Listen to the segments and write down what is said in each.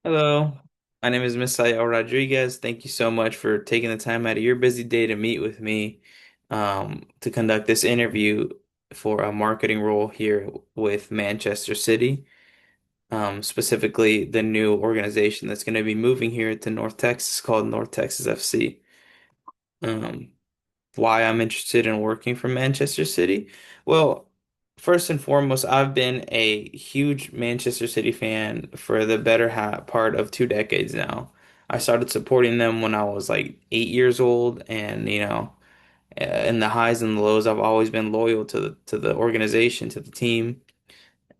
Hello, my name is Misael Rodriguez. Thank you so much for taking the time out of your busy day to meet with me to conduct this interview for a marketing role here with Manchester City, specifically the new organization that's going to be moving here to North Texas called North Texas FC. Um, why I'm interested in working for Manchester City? Well, first and foremost, I've been a huge Manchester City fan for the better ha part of 2 decades now. I started supporting them when I was like 8 years old, and in the highs and the lows, I've always been loyal to the organization, to the team.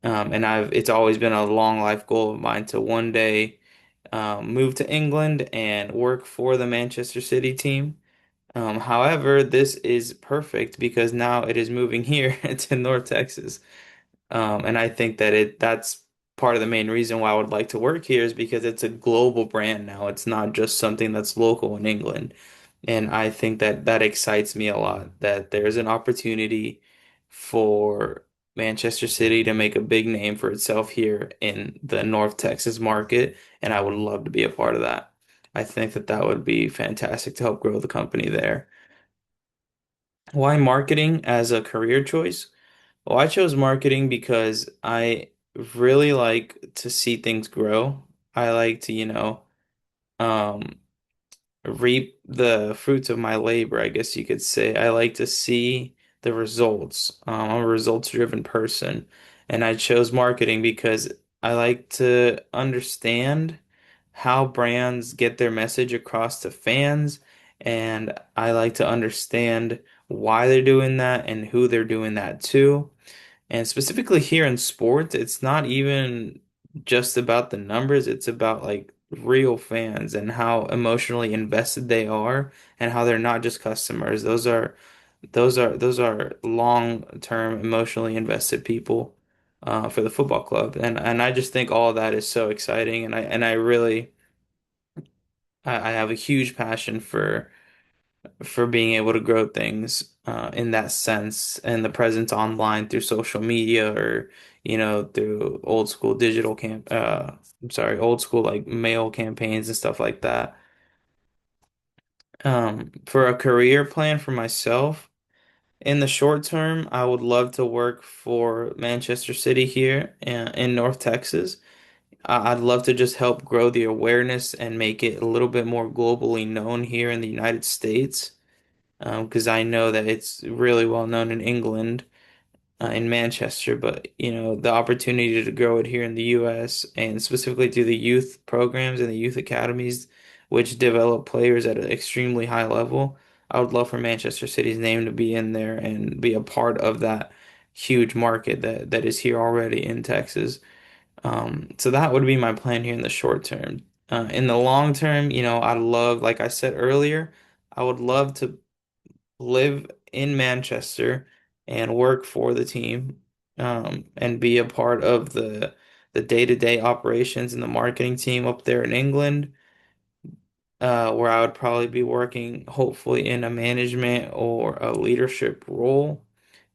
And it's always been a long life goal of mine to one day move to England and work for the Manchester City team. However, this is perfect because now it is moving here to North Texas. And I think that that's part of the main reason why I would like to work here is because it's a global brand now. It's not just something that's local in England. And I think that that excites me a lot, that there's an opportunity for Manchester City to make a big name for itself here in the North Texas market, and I would love to be a part of that. I think that that would be fantastic to help grow the company there. Why marketing as a career choice? Well, I chose marketing because I really like to see things grow. I like to, um, reap the fruits of my labor, I guess you could say. I like to see the results. I'm a results-driven person, and I chose marketing because I like to understand how brands get their message across to fans, and I like to understand why they're doing that and who they're doing that to. And specifically here in sports, it's not even just about the numbers, it's about like real fans and how emotionally invested they are and how they're not just customers. Those are long-term emotionally invested people for the football club. And I just think all of that is so exciting and I really I have a huge passion for being able to grow things in that sense and the presence online through social media or through old school old school like mail campaigns and stuff like that. For a career plan for myself, in the short term, I would love to work for Manchester City here in North Texas. I'd love to just help grow the awareness and make it a little bit more globally known here in the United States. Because I know that it's really well known in England, in Manchester, but the opportunity to grow it here in the US and specifically through the youth programs and the youth academies, which develop players at an extremely high level. I would love for Manchester City's name to be in there and be a part of that huge market that is here already in Texas. So that would be my plan here in the short term. In the long term, I'd love, like I said earlier, I would love to live in Manchester and work for the team, and be a part of the day-to-day operations and the marketing team up there in England, where I would probably be working hopefully in a management or a leadership role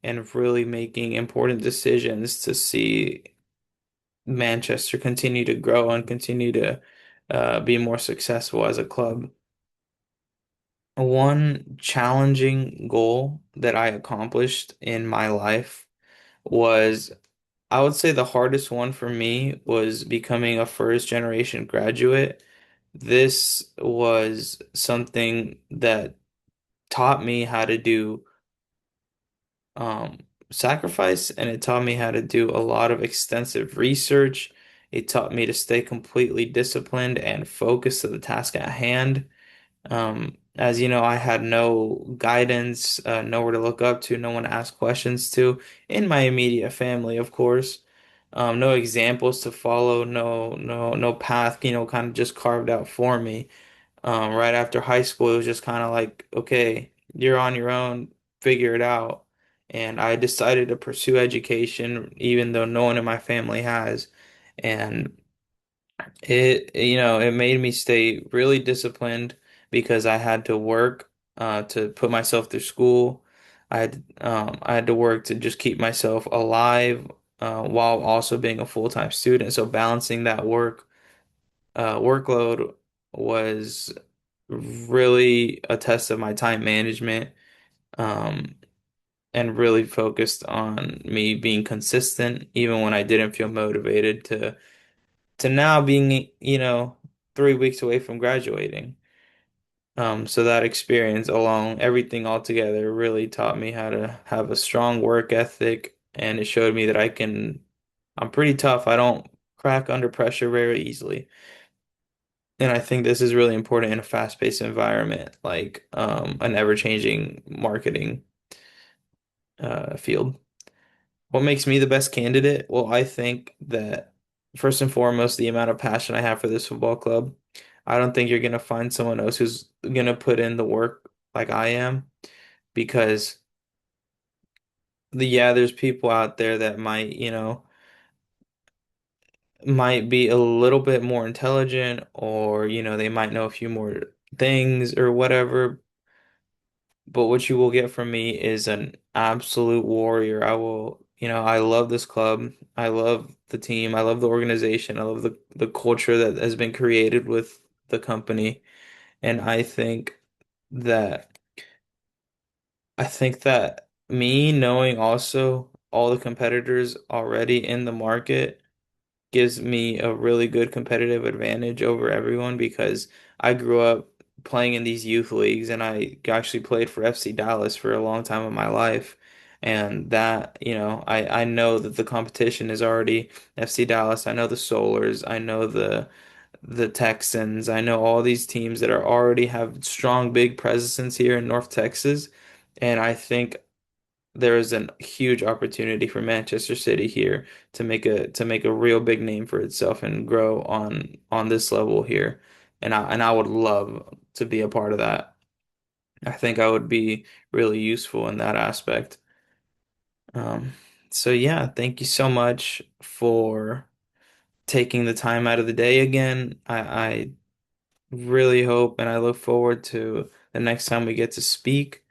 and really making important decisions to see Manchester continue to grow and continue to be more successful as a club. One challenging goal that I accomplished in my life was, I would say the hardest one for me was becoming a first generation graduate. This was something that taught me how to do um, sacrifice, and it taught me how to do a lot of extensive research. It taught me to stay completely disciplined and focused to the task at hand. As you know, I had no guidance, nowhere to look up to, no one to ask questions to in my immediate family, of course. No examples to follow, no path, kind of just carved out for me. Right after high school, it was just kind of like, okay, you're on your own, figure it out. And I decided to pursue education, even though no one in my family has. And it made me stay really disciplined because I had to work to put myself through school. I had to work to just keep myself alive while also being a full-time student. So balancing that work workload was really a test of my time management, um, and really focused on me being consistent even when I didn't feel motivated to now being, 3 weeks away from graduating. So that experience along everything all together really taught me how to have a strong work ethic, and it showed me that I'm pretty tough. I don't crack under pressure very easily. And I think this is really important in a fast-paced environment like an ever-changing marketing field. What makes me the best candidate? Well, I think that first and foremost, the amount of passion I have for this football club. I don't think you're gonna find someone else who's gonna put in the work like I am, because there's people out there that might be a little bit more intelligent, or they might know a few more things or whatever. But what you will get from me is an absolute warrior. I love this club. I love the team. I love the organization. I love the culture that has been created with the company. And that I think that me knowing also all the competitors already in the market gives me a really good competitive advantage over everyone, because I grew up playing in these youth leagues, and I actually played for FC Dallas for a long time of my life. And that, I know that the competition is already FC Dallas. I know the Solars. I know the Texans. I know all these teams that are already have strong, big presence here in North Texas. And I think there is a huge opportunity for Manchester City here to make a real big name for itself and grow on this level here. And I would love to be a part of that. I think I would be really useful in that aspect. Um, so yeah, thank you so much for taking the time out of the day again. I really hope and I look forward to the next time we get to speak.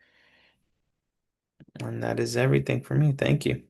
And that is everything for me. Thank you.